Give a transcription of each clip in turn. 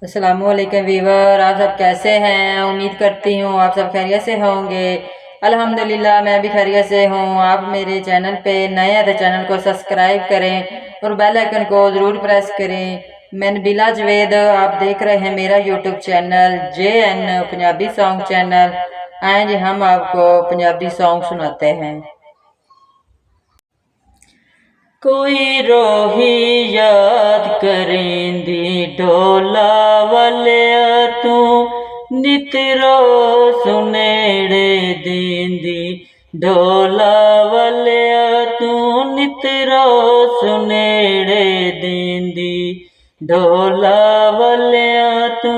अस्सलामुअलैकुम वीवर, आप सब कैसे हैं। उम्मीद करती हूँ आप सब खैरियत से होंगे। अल्हम्दुलिल्लाह मैं भी खैरियत से हूँ। आप मेरे चैनल पे नए हैं तो चैनल को सब्सक्राइब करें और बेल आइकन को ज़रूर प्रेस करें। मैं नबीला जवेद, आप देख रहे हैं मेरा YouTube channel JN Punjabi song channel. आए जी हम आपको पंजाबी सॉन्ग सुनाते हैं। कोई रोही याद करेंदी ढोला वालिया तू नितरो सुनेड़े देंदी ढोला वालिया तू नितरो सुनेड़े देंदी ढोला वालिया तू।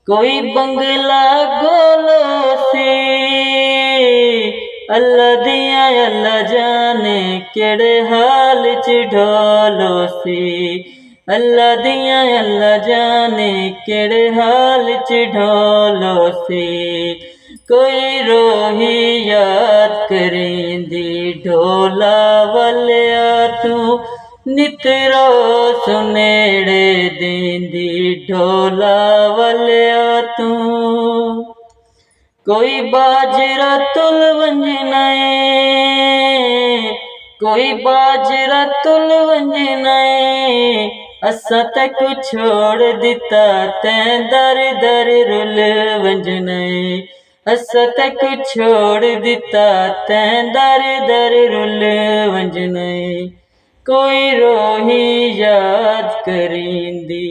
कोई बंगला गोलो सी अल्लाह दिया अल्लाह जाने केड़े हाल च ढोलो सी। अल्लाह दिया अल्लाह जाने केड़े हाल च ढोलो सी। कोई रोही याद करेंदी ढोला वालिया तू नितरो सुनेड़े देंदी ढोला वालिया तू। कोई बाजरा तुल वंजनाए कोई बाजरा तुल वंजनाए असा तक छोड़ दिता तैं दर दर रुल वंजनाए। असा तक छोड़ दिता तैं दर दर रुल वंजनाए। कोई रोही याद करेंदी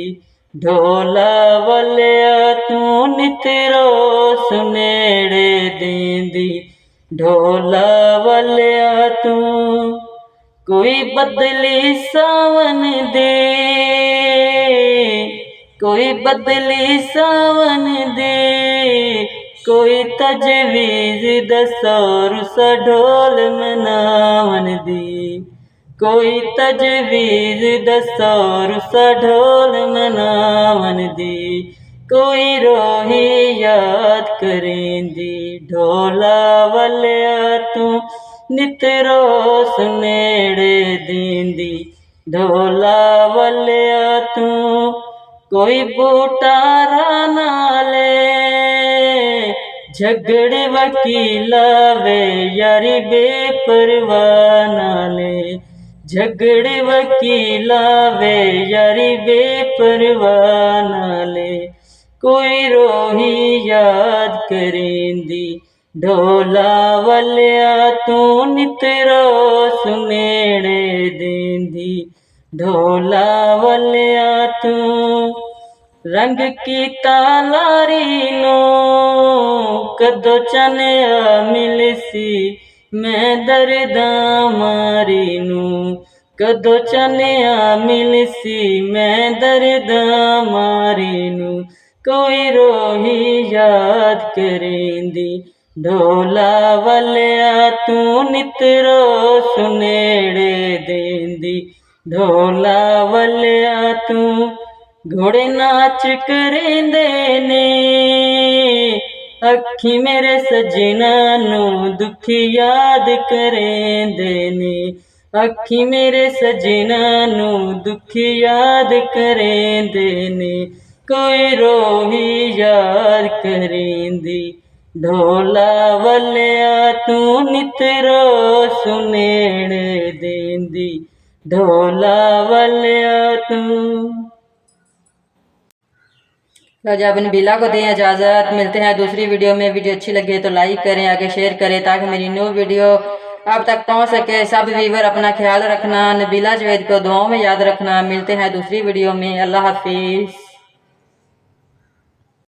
ढोला वालिया तू नितरो सुनेड़े देंदी ढोला वालिया तू। कोई बदली सावन दे कोई बदली सावन दे कोई तजवीज़ दसो रुसा ढोल मनावन दी। कोई तजवीज़ दसो रुसा ढोल मनावन दी। कोई रोही याद करेंदी ढोला वालिया तू नितरो सुनेड़े देंदी ढोला वालिया तू। कोई बूटा नाले झगड़े वकीला वे यारी बेपरवाह नाले। झगड़े वकीला वे यारी बेपरवाह नाले। कोई रोही याद करेंदी ढोला वालिया तू नितरो सुनेड़े देंदी ढोला वालिया तू। रंग की तालारी नो कदों चनिया मिलसी मैं दर्दा मारी नू। कदों चनिया मिलसी मैं दर्दा मारी नू। कोई रोही याद करेंदी ढोला वालिया तू नितरो सुनेड़े देंदी ढोला वालिया तू। घोड़े नाच करेंदे ने अखी मेरे सजना नू दुखी याद करेंदे ने। अखी मेरे सजना नू दुखी याद करेंदे ने। कोई रोही याद करेंदी ढोला वालिया तू नितरो सुनेड़े देंदी ढोला वालिया तू। तो जब नबीला को दें इजाज़त, मिलते हैं दूसरी वीडियो में। वीडियो अच्छी लगे तो लाइक करें, आगे शेयर करें ताकि मेरी न्यू वीडियो आप तक पहुंच सके। सब व्यूअर अपना ख्याल रखना, नबीला जवेद को दुआओं में याद रखना। मिलते हैं दूसरी वीडियो में। अल्लाह हाफिज़।